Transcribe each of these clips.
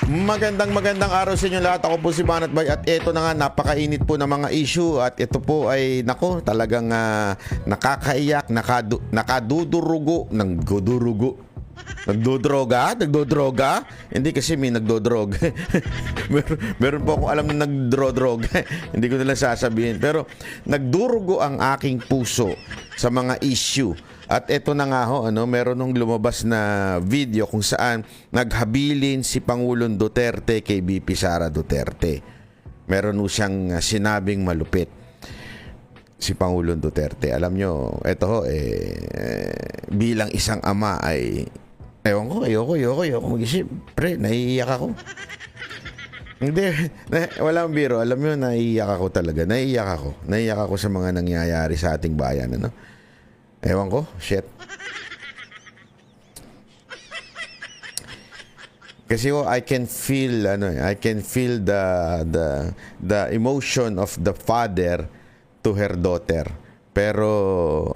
Magandang araw sa inyo lahat. Ako po si Banat Bay at ito na nga, napakainit po ng mga issue at ito po ay nako, talagang nakakaiyak, nakadudurugo, nagdodroga? Hindi kasi may nagdodrog. meron po akong alam na nagdrodrog. Hindi ko nila sasabihin. Pero nagdurugo ang aking puso sa mga issue. At ito na nga ho, meron nung lumabas na video kung saan naghabilin si Pangulong Duterte kay BP Sara Duterte. Meron ho siyang sinabing malupit si Pangulong Duterte. Alam nyo, ito ho, bilang isang ama ay, ewan ko, ayoko mag-isip. Pre, naiiyak ako. Hindi, walang biro. Alam nyo, naiiyak ako talaga. Naiiyak ako sa mga nangyayari sa ating bayan, Ewan ko, shit. Kasi I can feel the emotion of the father to her daughter. Pero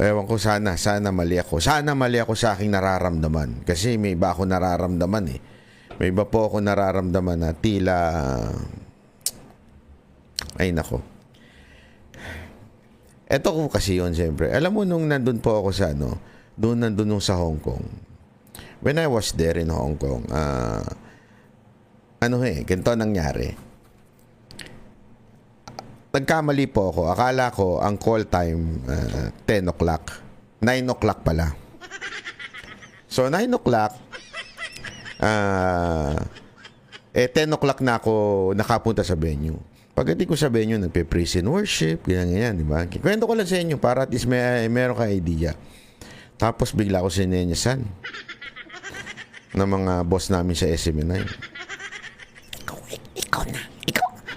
ewan ko, sana mali ako. Sana mali ako sa aking nararamdaman. Kasi may iba ako nararamdaman eh. May iba po ako nararamdaman na tila ay nako. Eto ko kasi yun, siyempre. Alam mo, nung nandun po ako sa nandun sa Hong Kong. When I was there in Hong Kong, ganito nangyari. Nagkamali po ako. Akala ko, ang call time, 10 o'clock. 9 o'clock pala. So, 9 o'clock, 10 o'clock na ako nakapunta sa venue. Pagdating ko sa venue, nagpe-praise and worship, ganyan, di ba? Kwento ko lang sa inyo para at least meron ka idea. Tapos bigla ko sinenyasan ng mga boss namin sa SM9.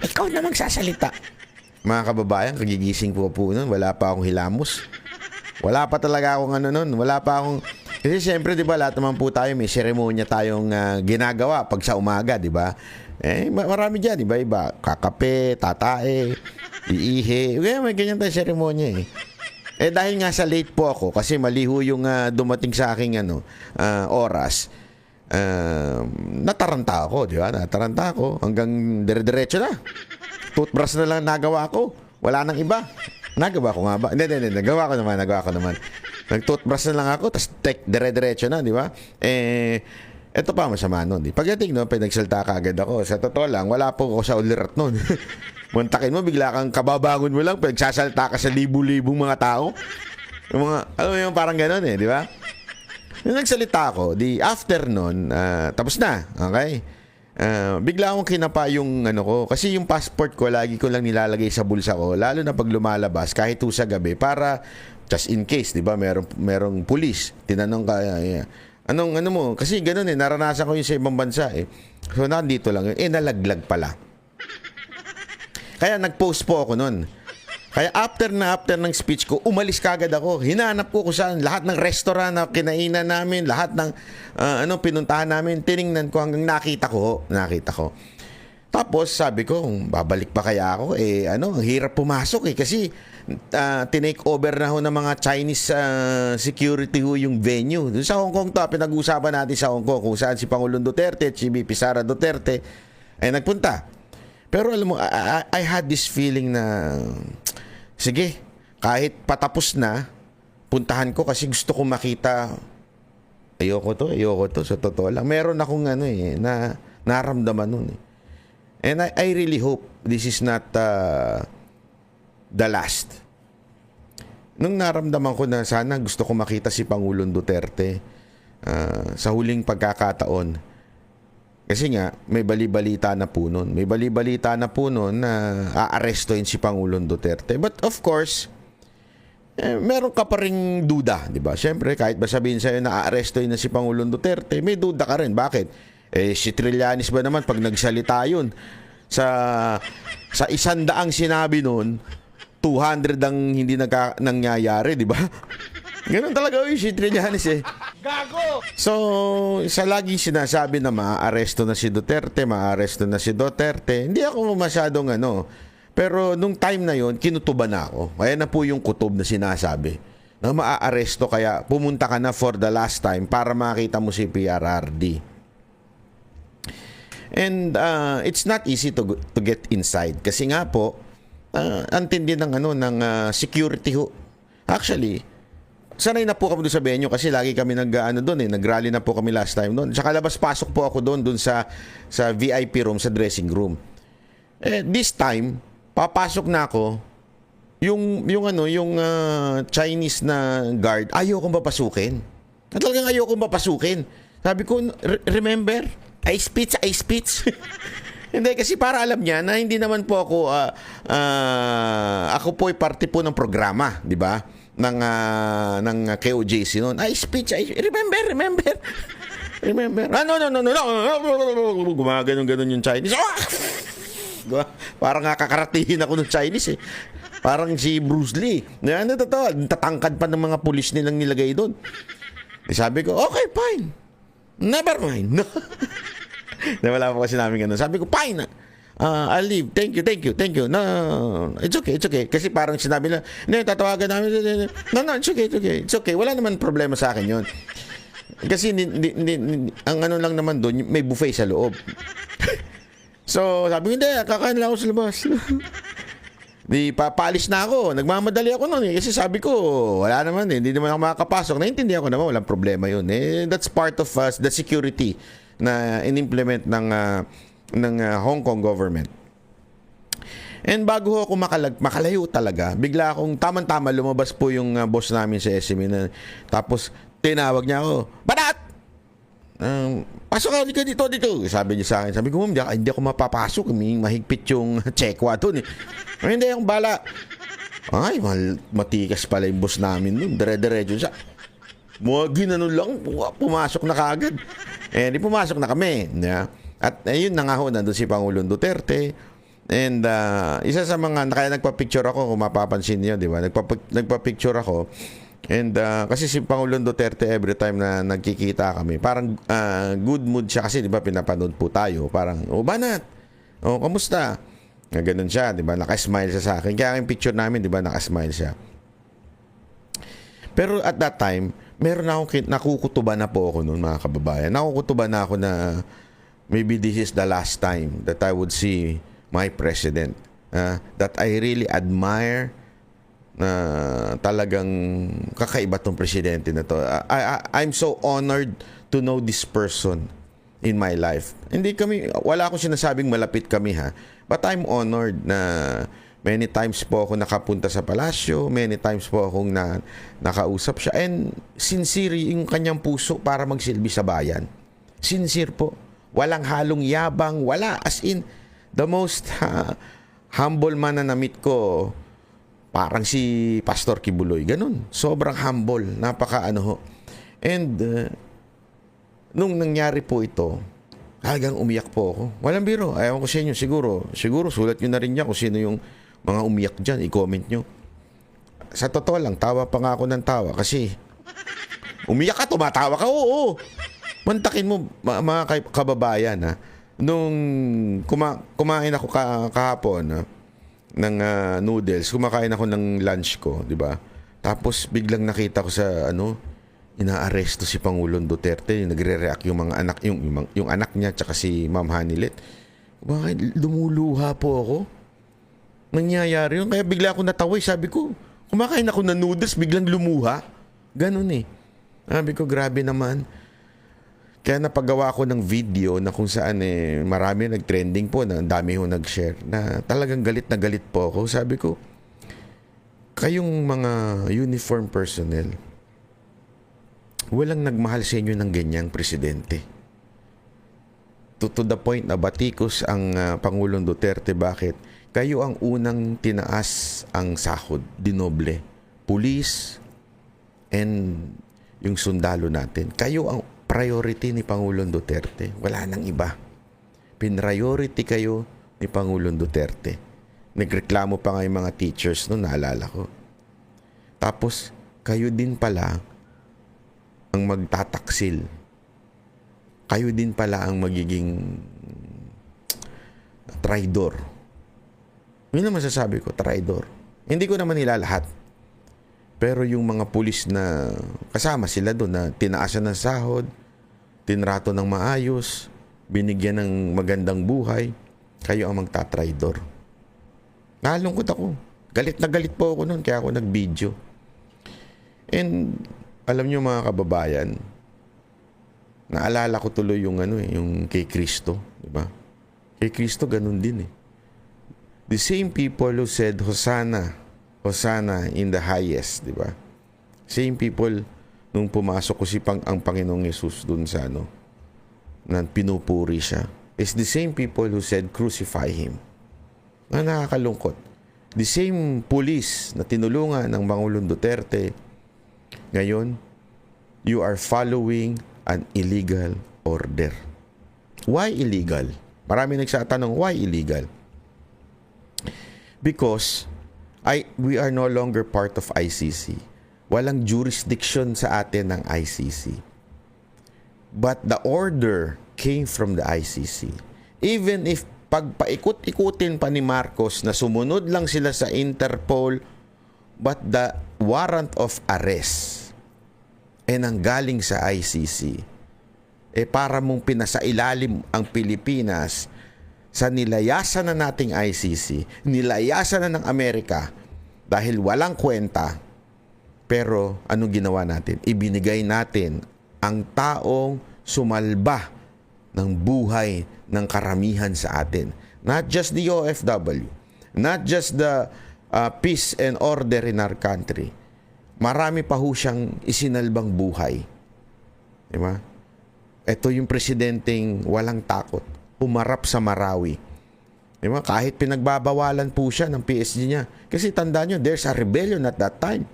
Ikaw na magsasalita. Mga kababayan, kagigising po nun, wala pa akong hilamos. Wala pa talaga akong wala pa akong... Kasi siyempre, di ba, lahat naman po tayo, may seremonya tayong ginagawa pag sa umaga, di ba? Marami dyan, iba-iba. Kakape, tatae, iihi. May ganyan tayong seremonya eh. Dahil nga sa late po ako, kasi maliho yung dumating sa aking oras, nataranta ako, di ba? Nataranta ako hanggang dire-diretso na. Toothbrush na lang nagawa ko. Wala nang iba. Nagawa ko nga ba? Hindi. Nagawa ko naman. Nag-toothbrush na lang ako, tapos dire-diretso na, di ba? Ito pa masama nun. Pagdating nun, pinagsalta ka agad ako. Sa totoo lang, wala po ako sa ulirat nun. Muntakin mo, bigla kang kababangon mo lang, pinagsasalta ka sa libu-libong mga tao. Yung mga, yung parang gano'n di ba? Yung nagsalita ako, di after nun, tapos na, okay? Bigla akong kinapa yung ko. Kasi yung passport ko, lagi ko lang nilalagay sa bulsa ko, lalo na pag lumalabas, kahit sa gabi, para just in case, di ba, merong pulis. Tinanong ka, ano mo? Kasi gano'n naranasan ko yung sa ibang bansa So, nandito lang yun. Nalaglag pala. Kaya nag-post po ako nun. Kaya after ng speech ko, umalis kagad ako. Hinanap ko kung saan lahat ng restaurant na kinainan namin, lahat ng pinuntahan namin, tiningnan ko hanggang nakita ko. Tapos sabi ko, babalik pa kaya ako? Ang hirap pumasok kasi tinake over na ho ng mga Chinese security ho yung venue. Doon sa Hong Kong pinag-uusapan natin sa Hong Kong kung saan si Pangulong Duterte at si BP Sara Duterte ay nagpunta. Pero alam mo, I had this feeling na, sige, kahit patapos na, puntahan ko kasi gusto ko makita, ayoko to, sa totoo lang. Meron akong na naramdaman nun And I really hope this is not the last. Nung naramdaman ko na sana gusto ko makita si Pangulong Duterte sa huling pagkakataon. Kasi nga, may bali-balita na po nun. Na aarestoin si Pangulong Duterte. But of course, meron ka pa ring duda, di ba? Siyempre, kahit ba sabihin sa'yo na aarestoin na si Pangulong Duterte, may duda ka rin. Bakit? Si Trillanes ba naman pag nagsalita yun sa 100 sinabi nun, 200 ang hindi nangyayari, di ba? Ganun talaga si Trillanes Gago! So, sa laging sinasabi na maaaresto na si Duterte, hindi ako masyadong pero nung time na yon kinutuban na ako. Kaya na po yung kutob na sinasabi na maaaresto, kaya pumunta ka na for the last time para makita mo si PRRD. And it's not easy to get inside kasi nga po ang tindi ng security ho. Actually, sanay na po kami doon sa venue kasi lagi kami nag-rally na po kami last time doon. Saka labas-pasok po ako doon sa VIP room, sa dressing room. This time, papasok na ako, yung Chinese na guard, ayaw kong papasukin. At talagang ayaw kong papasukin. Sabi ko, remember? I speech. Hindi, kasi para alam niya na hindi naman po ako, ako po ay parte po ng programa, di ba? Ng KOJC noon. I speech. Remember. No. Gumaganon yung Chinese. Parang kakaratihin ako ng Chinese eh. Parang si Bruce Lee. Tatangkad pa ng mga pulis nilang nilagay doon. Sabi ko, okay, fine. Never mind. Wala pa kasi namin ganun. Sabi ko, fine. I'll leave. Thank you. No, it's okay. Kasi parang sinabi na, tatawagan namin. No, it's okay. Wala naman problema sa akin yun. Kasi ang lang naman doon, may buffet sa loob. So, sabi ko, hindi, kakain lang ako sa labas. Di papalis na ako. Nagmamadali ako noon eh. Kasi sabi ko, wala naman eh. Hindi naman ako makakapasok. Naintindihan ko naman, walang problema yun. That's part of the security na in-implement ng Hong Kong government. And bago ako makalayo talaga, bigla akong tamang-tama lumabas po yung boss namin sa SME. Tapos tinawag niya ako, Banat! Pasok ka dito. Sabi niya sa akin. Sabi ko, hindi ako mapapasok. Mahigpit yung tsekwa doon eh. Hindi akong bala. Ay, matikas pala yung boss namin doon. Dire-diretso siya. Ginanon lang. Pumasok na kaagad. Di pumasok na kami. Yeah. At ayun na nga ho, nandun si Pangulong Duterte. And isa sa mga, kaya nagpa-picture ako, kung mapapansin niyo, di ba? Nagpa-picture ako. And kasi si Pangulong Duterte every time na nagkikita kami, parang good mood siya kasi 'di ba pinapanood po tayo, parang Banat. Kamusta? Ganun siya, 'di ba? Naka-smile siya sa akin. Kaya yung picture namin, 'di ba, naka-smile siya. Pero at that time, meron na akong nakukutuban na po ako noon, mga kababayan. Nakukutuban na ako na maybe this is the last time that I would see my president that I really admire, na talagang kakaiba tong presidente na to. I'm so honored to know this person in my life. Wala akong sinasabing malapit kami ha, but I'm honored na many times po ako nakapunta sa palasyo, many times po akong nakausap siya, and sincere yung kanyang puso para magsilbi sa bayan. Sincere po. Walang halong yabang, wala. As in, the most humble man na na-meet ko, parang si Pastor Kibuloy, ganun. Sobrang humble, ho. And nung nangyari po ito, talagang umiyak po ako. Walang biro, ayaw ko sa inyo, siguro sulat nyo na rin niya kung sino yung mga umiyak dyan, i-comment nyo. Sa totoo lang, tawa pa nga ako ng tawa kasi umiyak ka, tumatawa ka, oo. Mantakin mo, mga kababayan, ha. Nung kumain ako kahapon, ng noodles, kumakain ako ng lunch ko, di ba? Tapos biglang nakita ko sa inaaresto si Pangulong Duterte, nagre-react yung mga anak, yung anak niya tsaka si Ma'am Hanilet. Bakit lumuluha po ako? Nangyayari yun. Kaya bigla ako natawa, sabi ko, kumakain ako ng noodles, biglang lumuha. Ganun eh. Sabi ko, grabe naman. Kaya napagawa ko ng video na kung saan marami nag-trending po, na ang dami ho nag-share, na talagang galit na galit po ako. Sabi ko, kayong mga uniform personnel, walang nagmahal sa inyo ng ganyang presidente. To the point na batikos ang Pangulong Duterte. Bakit? Kayo ang unang tinaas ang sahod, dinoble. Police and yung sundalo natin. Kayo ang priority ni Pangulong Duterte. Wala nang iba. Priority kayo ni Pangulong Duterte. Nagreklamo pa nga yung mga teachers noon, naalala ko. Tapos, kayo din pala ang magtataksil. Kayo din pala ang magiging traidor. Yun ang masasabi ko, traidor. Hindi ko naman nila lahat. Pero yung mga pulis na kasama sila doon, na tinaasan ng sahod, tinrato ng maayos, binigyan ng magandang buhay, kayo ang magtatraidor. Nalungkot ako. Galit na galit po ako noon, kaya ako nag-video. And alam niyo mga kababayan, naalala ko tuloy yung yung kay Kristo, di ba? Kay Kristo ganun din eh. The same people who said Hosanna, Hosanna in the highest, di ba? Same people nung pumasok ko ang Panginoong Yesus dun sa na pinupuri siya. It's the same people who said crucify him. Na nakakalungkot. The same police na tinulungan ng Pangulong Duterte, ngayon, you are following an illegal order. Why illegal? Marami nagsatanong, why illegal? Because we are no longer part of ICC. Walang jurisdiction sa atin ng ICC. But the order came from the ICC. Even if pagpaikot-ikutin pa ni Marcos na sumunod lang sila sa Interpol, but the warrant of arrest ay nanggaling sa ICC, para mong pinasailalim ang Pilipinas sa nilayasan na nating ICC, nilayasan na ng Amerika dahil walang kwenta. Pero anong ginawa natin? Ibinigay natin ang taong sumalba ng buhay ng karamihan sa atin. Not just the OFW, not just the peace and order in our country. Marami pa ho siyang isinalbang buhay. Diba? Ito yung presidenteng walang takot, umarap sa Marawi. Diba? Kahit pinagbabawalan po siya ng PSG niya. Kasi tandaan nyo, there's a rebellion at that time.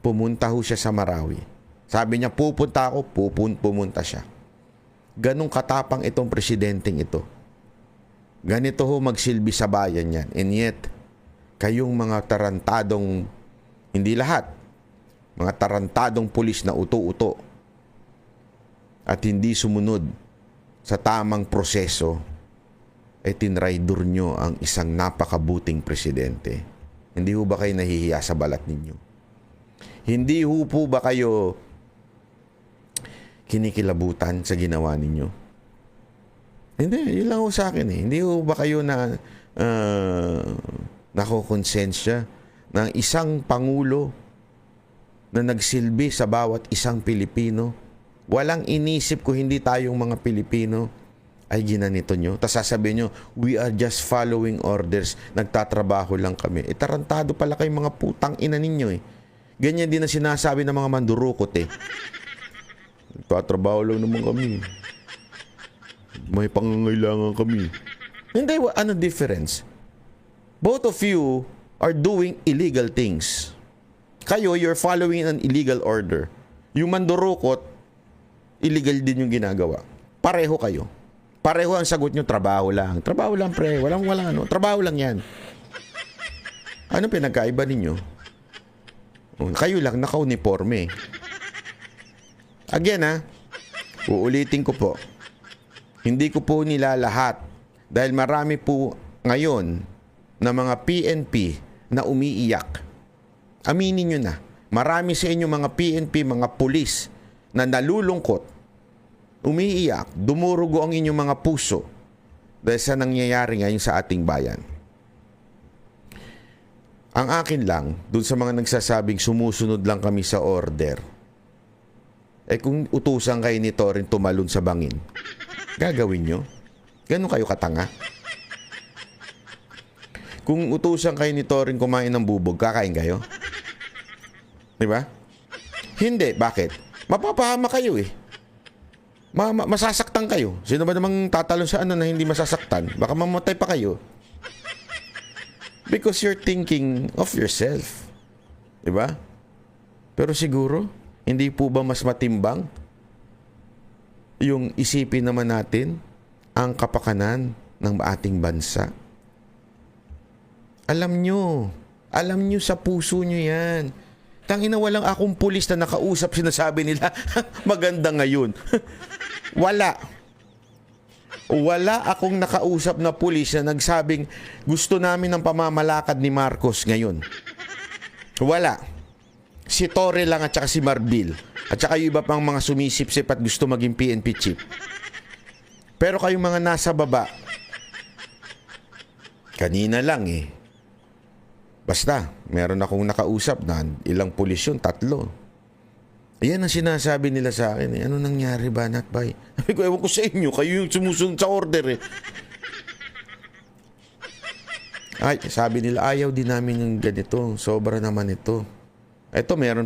Pumunta ho siya sa Marawi. Sabi niya, pupunta ako, pumunta siya. Ganong katapang itong presidenteng ito. Ganito ho magsilbi sa bayan yan. And yet, kayong mga tarantadong, hindi lahat, mga tarantadong pulis na uto-uto at hindi sumunod sa tamang proseso, tinraidor nyo ang isang napakabuting presidente. Hindi ho ba kayo nahihiya sa balat ninyo? Hindi ho po ba kayo kinikilabutan sa ginawa ninyo? Hindi, yun lang ho sa akin eh. Hindi ho ba kayo na nakokonsensya ng isang pangulo na nagsilbi sa bawat isang Pilipino? Walang inisip ko hindi tayong mga Pilipino ay ginanito nyo. Tapos sasabihin nyo, we are just following orders. Nagtatrabaho lang kami. Tarantado pala kayong mga putang ina ninyo eh. Ganyan din na sinasabi ng mga mandurukot eh. Nagtatrabaho lang naman kami. May pangangailangan kami. Hindi, ano difference? Both of you are doing illegal things. Kayo, you're following an illegal order. Yung mandurukot, illegal din yung ginagawa. Pareho kayo. Pareho ang sagot nyo, trabaho lang. Trabaho lang, pre. Walang ano. Trabaho lang yan. Ano pinagkaiba ninyo? Kayo lang naka-uniforme. Again, uulitin ko po. Hindi ko po nilalahat dahil marami po ngayon na mga PNP na umiiyak. Aminin nyo na. Marami sa inyo mga PNP, mga pulis na nalulungkot, umiiyak, dumurugo ang inyong mga puso dahil sa nangyayari ngayon sa ating bayan. Ang akin lang, dun sa mga nagsasabing sumusunod lang kami sa order, kung utusan kayo nito rin tumalon sa bangin, gagawin nyo? Ganun kayo katanga? Kung utusan kayo nito rin kumain ng bubog, kakain kayo? Diba? Hindi. Bakit? Mapapahama kayo eh. Masasaktan kayo. Sino ba namang tatalon sa na hindi masasaktan? Baka mamatay pa kayo. Because you're thinking of yourself. Diba? Pero siguro, hindi po ba mas matimbang yung isipin naman natin ang kapakanan ng ating bansa? Alam nyo sa puso nyo yan. Tangina, walang akong pulis na nakausap, sinasabi nila, maganda ngayon. Wala akong nakausap na pulis na nagsabing gusto namin ng pamamalakad ni Marcos ngayon. Wala. Si Torre lang at saka si Marbil. At saka yung iba pang mga sumisip-sip at gusto maging PNP chief. Pero kayong mga nasa baba, kanina lang basta, meron akong nakausap na ilang pulis yun, 3. Ayan ang sinasabi nila sa akin. Ano nangyari, Banat Bay? Sabi ko, ewan ko sa inyo. Kayo yung sumusunod sa order Ay, sabi nila, ayaw din namin ng ganito. Sobra naman ito. Ito, meron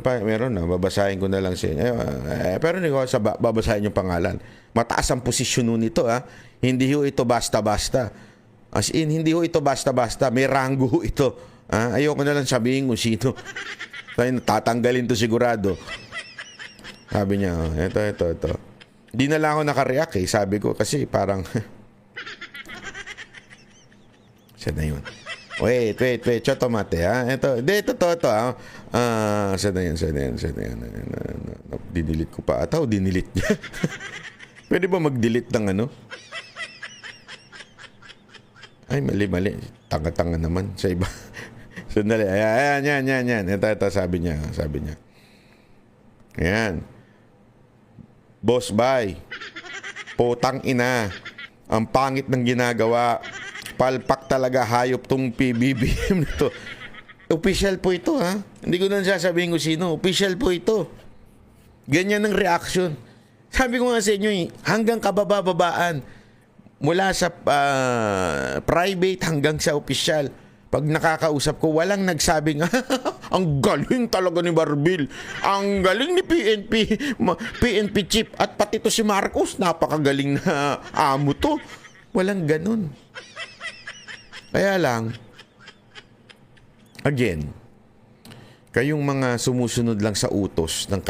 na. Babasahin ko na lang sa inyo. Pero hindi ko babasahin yung pangalan. Mataas ang posisyon nun ito, Hindi ho ito basta-basta. As in, hindi ho ito basta-basta. May ranggo ho ito. Ayoko na lang sabihin kung sino. Tatanggalin to sigurado. Sabi niya, ito. Di na lang ako nakareact sabi ko, kasi parang siya na yun. Wait, chotomate Ito, siya na yun. Dinilit ko pa. Ataw, dinilit niya. Pwede ba mag-delete ng ano? Ay, mali. Tanga-tanga naman sa iba. Sandali. Ayan. Ito, sabi niya. Ayan. Boss Bay, putang ina. Ang pangit ng ginagawa. Palpak talaga, hayop tong PBBM nito. Official po ito, Hindi ko na sasabihin kung sino. Official po ito. Ganyan ang reaction. Sabi ko nga sa inyo, hanggang kabababaan. Mula sa private hanggang sa official. Pag nakakausap ko, walang nagsabing, ang galing talaga ni Barbil. Ang galing ni PNP chief. At pati to si Marcos, napakagaling na amo to. Walang ganun. Kaya lang, again, kayong mga sumusunod lang sa utos ng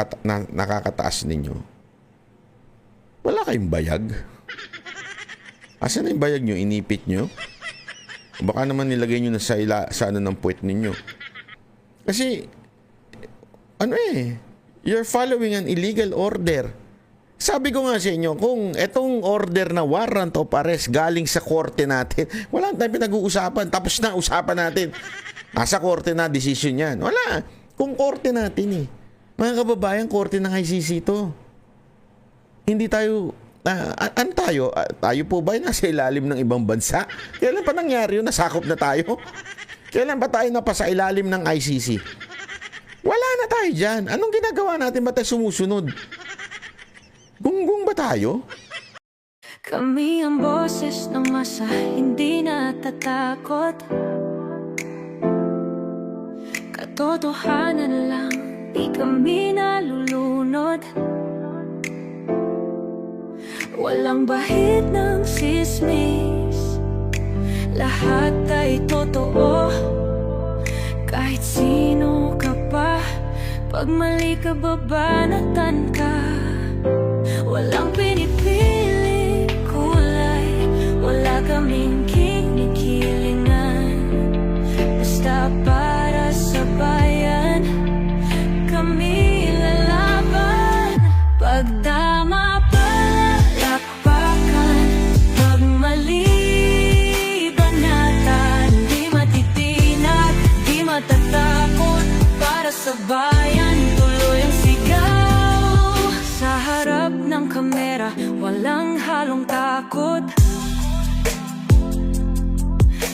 nakakataas ninyo, wala kayong bayag. Asan na yung bayag nyo? Inipit nyo? Baka naman nilagay nyo na sa ano ng puwet ninyo. Kasi, you're following an illegal order. Sabi ko nga sa inyo, kung etong order na warrant of arrest galing sa korte natin, wala tayong pinag-uusapan. Tapos na usapan natin. Nasa korte na, decision yan. Wala. Kung korte natin Mga kababayan, korte ng ICC to. Hindi tayo... ano tayo? Tayo po ba nasa ilalim ng ibang bansa? Kailan pa nangyari yun? Nasakop na tayo? Kailan ba tayo napasa ilalim ng ICC? Wala na tayo dyan. Anong ginagawa natin? Ba't tayo sumusunod? Gunggong ba tayo? Kami ang boses ng masa, hindi natatakot. Katotohanan lang, di kami nalulunod. Walang bahid ng sismis, lahat ay totoo. Kahit sino ka pa, pag mali ka babanatan ka. Walang pinipili kulay, wala kaming kinikilingan. Basta para sa bayan, kami lalaban. Pagdama palakpakan, pag mali banatan, di matitinag, di matatakot. Para sa bayan, tuloy ang sigaw. Sa harap ng kamera, walang halong takot.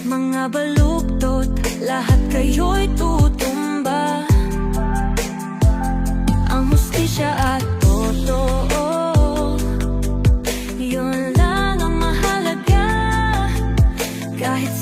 Mga baluktot, lahat kayo'y tutumba. Ang hustisya at totoo, yun lang ang mahalaga. Kahit